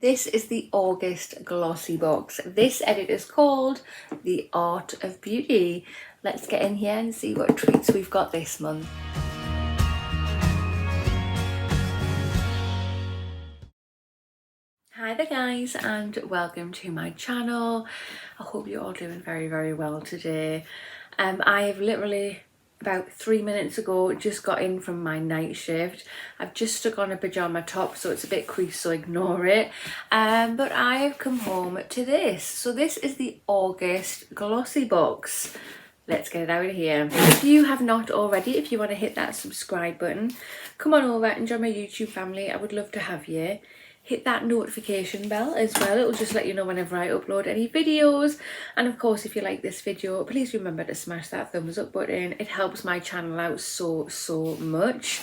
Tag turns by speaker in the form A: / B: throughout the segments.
A: This is the August glossy box. This edit is called The Art of Beauty. Let's get in here and see what treats we've got this month. Hi there guys, and welcome to my channel. I hope you're all doing very well today. I have literally about 3 minutes ago just got in from my night shift. I've just stuck on a pyjama top, so it's a bit creased, so ignore it. But I have come home to this. So this is the August glossy box. Let's get it out of here. If you have not already, if you want to hit that subscribe button, come on over and join my YouTube family. I would love to have you. Hit that notification bell as well. It'll just let you know whenever I upload any videos. And of course, if you like this video, please remember to smash that thumbs up button. It helps my channel out so much.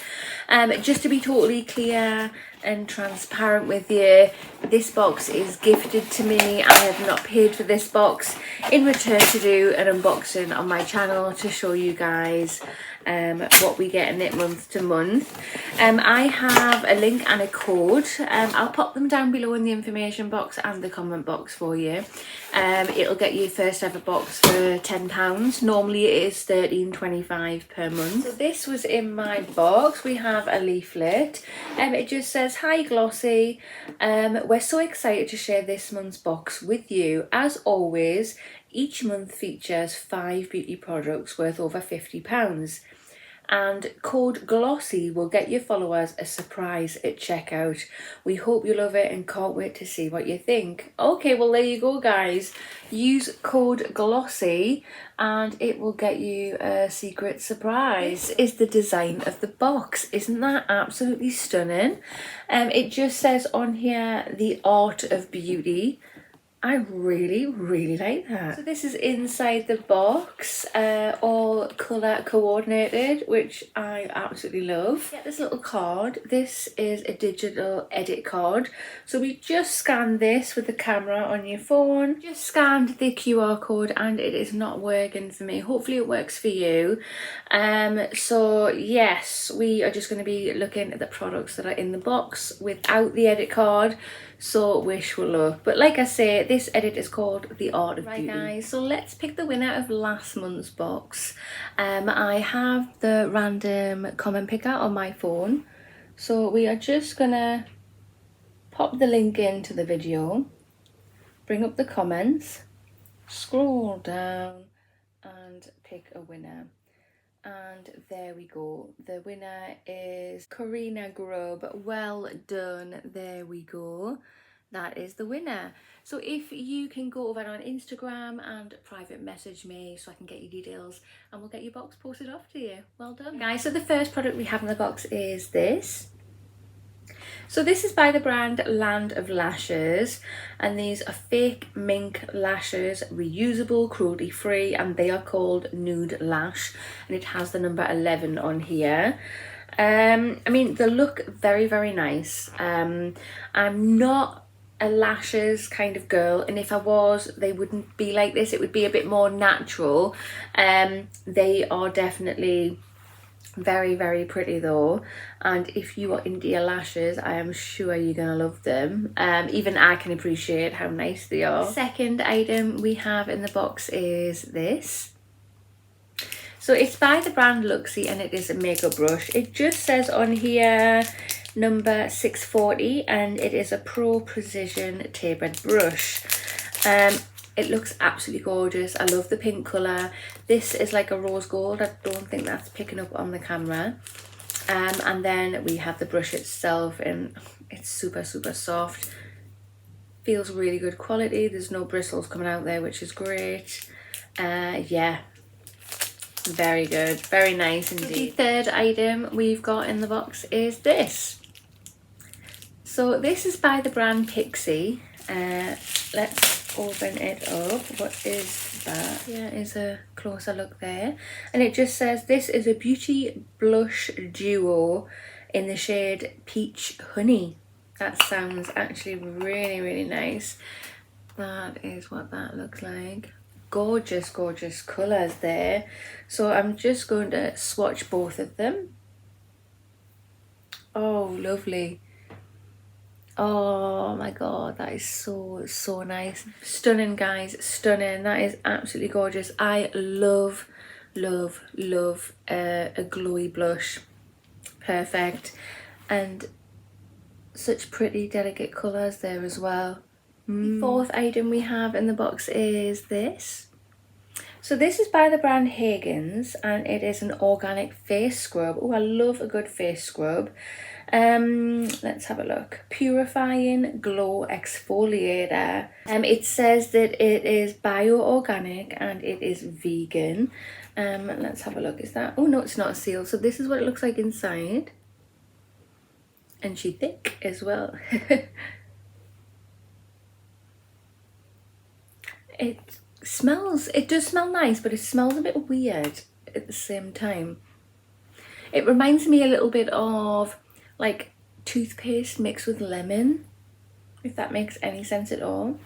A: Just to be totally clear and transparent with you, this box is gifted to me. I have not paid for this box in return to do an unboxing on my channel to show you guys what we get in it month to month. I have a link and a code. I'll pop them down below in the information box and the comment box for you. It'll get you first ever box for £10. Normally it is £13.25 per month. So this was in my box. We have a leaflet. It just says, "Hi Glossy, we're so excited to share this month's box with you. As always, each month features 5 beauty products worth over £50. And code GLOSSY will get your followers a surprise at checkout. We hope you love it and can't wait to see what you think." Okay, well there you go guys. Use code GLOSSY and it will get you a secret surprise. This is the design of the box. Isn't that absolutely stunning? It just says on here, "The Art of Beauty." I really like that. So this is inside the box, all colour coordinated, which I absolutely love. Get this little card. This is a digital edit card. So we just scanned this with the camera on your phone. Just scanned the QR code and it is not working for me. Hopefully it works for you. So yes, we are just going to be looking at the products that are in the box without the edit card. So wish will luck. But like I say, this edit is called The Art of Beauty. Right guys, so let's pick the winner of last month's box. I have the random comment picker on my phone. So we are just gonna pop the link into the video, bring up the comments, scroll down and pick a winner. And there we go. The winner is Karina Grubb. Well done. There we go. That is the winner. So if you can go over on Instagram and private message me so I can get your details and we'll get your box posted off to you. Well done guys. So the first product we have in the box is this. So this is by the brand Land of Lashes, and these are fake mink lashes, reusable, cruelty free, and they are called Nude Lash, and it has the number 11 on here. I mean, they look very nice. I'm not a lashes kind of girl, and if I was, they wouldn't be like this. It would be a bit more natural. They are definitely very pretty though, and if you are into your lashes, I am sure you're gonna love them. Even I can appreciate how nice they are. The second item we have in the box is this. So it's by the brand Luxie and it is a makeup brush. It just says on here number 640 and it is a Pro Precision tapered brush. It looks absolutely gorgeous. I love the pink colour. This is like a rose gold. I don't think that's picking up on the camera. And then we have the brush itself and it's super soft. Feels really good quality. There's no bristles coming out there, which is great. Yeah, very good. Very nice indeed. The third item we've got in the box is this. So this is by the brand Pixi. Let's open it up. What is that? Here is a closer look there, and it just says this is a beauty blush duo in the shade Peach Honey. That sounds actually really nice. That is what that looks like. Gorgeous colours there. So I'm just going to swatch both of them. Oh, lovely. Oh my god, that is so nice. Stunning, guys, stunning. That is absolutely gorgeous. I love a glowy blush. Perfect. And such pretty delicate colours there as well. The fourth item we have in the box is this. So this is by the brand Higgins, and it is an organic face scrub. Oh, I love a good face scrub. Let's have a look. Purifying glow exfoliator. It says that it is bio-organic and it is vegan. Let's have a look. Is that, oh no, it's not sealed. So this is what it looks like inside. And she's thick as well. It does smell nice, but it smells a bit weird at the same time. It reminds me a little bit of like toothpaste mixed with lemon, if that makes any sense at all.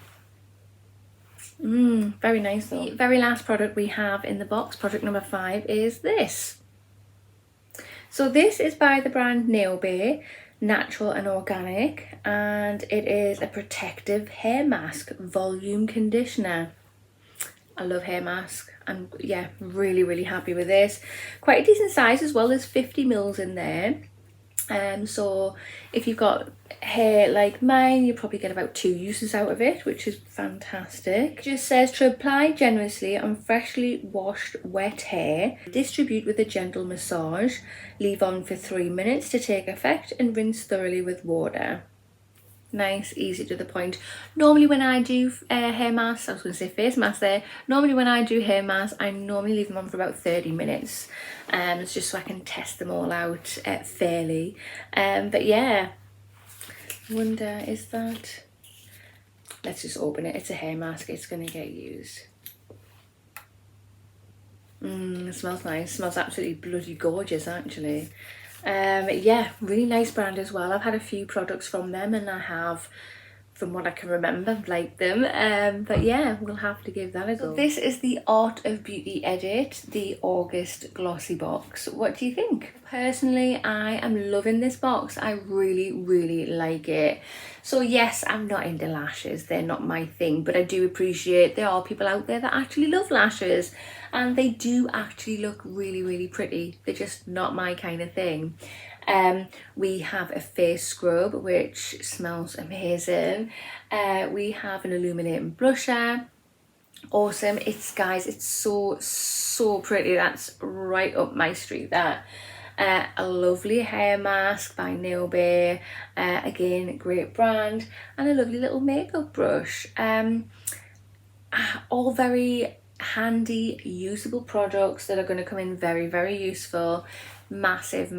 A: Very nice though. The very last product we have in the box, product number 5, is this. So this is by the brand NeilB, natural and organic, and it is a protective hair mask volume conditioner. I love hair mask, and yeah, really happy with this. Quite a decent size as well. There's 50 mils in there. So if you've got hair like mine, you probably get about 2 uses out of it, which is fantastic. It just says to apply generously on freshly washed wet hair, distribute with a gentle massage, leave on for 3 minutes to take effect, and rinse thoroughly with water. Nice, easy, to the point. Normally when I do hair masks, I was going to say face masks there, normally when I do hair masks, I normally leave them on for about 30 minutes. It's just so I can test them all out fairly. But yeah, I wonder, is that... Let's just open it. It's a hair mask, it's going to get used. It smells nice. It smells absolutely bloody gorgeous, actually. Yeah, really nice brand as well. I've had a few products from them, and I have, from what I can remember, liked them. But yeah, we'll have to give that a go. So this is the Art of Beauty Edit, the August Glossy Box. What do you think? Personally, I am loving this box. I really like it. So yes, I'm not into lashes. They're not my thing, but I do appreciate there are people out there that actually love lashes, and they do actually look really pretty. They're just not my kind of thing. We have a face scrub which smells amazing. We have an illuminating blusher. Awesome. Guys, it's so pretty. That's right up my street, that. A lovely hair mask by NeilB, again, great brand, and a lovely little makeup brush. All very handy, usable products that are going to come in very useful. Massive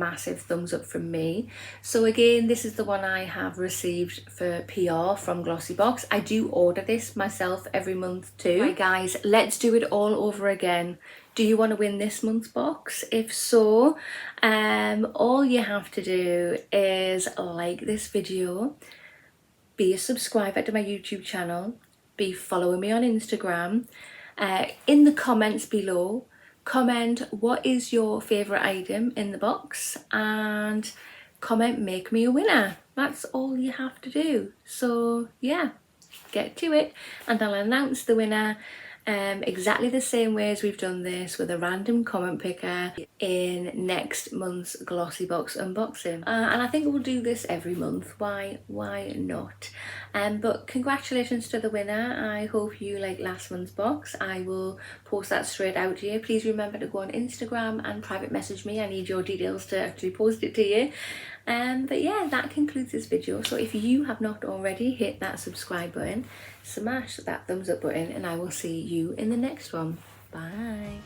A: thumbs up from me. So again, this is the one I have received for PR from GlossyBox. I do order this myself every month too. Right guys, let's do it all over again. Do you want to win this month's box? If so, all you have to do is like this video, be a subscriber to my YouTube channel, be following me on Instagram. In the comments below, comment what is your favourite item in the box, and comment make me a winner. That's all you have to do. So yeah, get to it, and I'll announce the winner exactly the same way as we've done this, with a random comment picker in next month's GlossyBox unboxing. And I think we'll do this every month. Why not? But congratulations to the winner. I hope you like last month's box. I will post that straight out to you. Please remember to go on Instagram and private message me. I need your details to actually post it to you. But yeah, that concludes this video. So if you have not already, hit that subscribe button, smash that thumbs up button, and I will see you in the next one. Bye.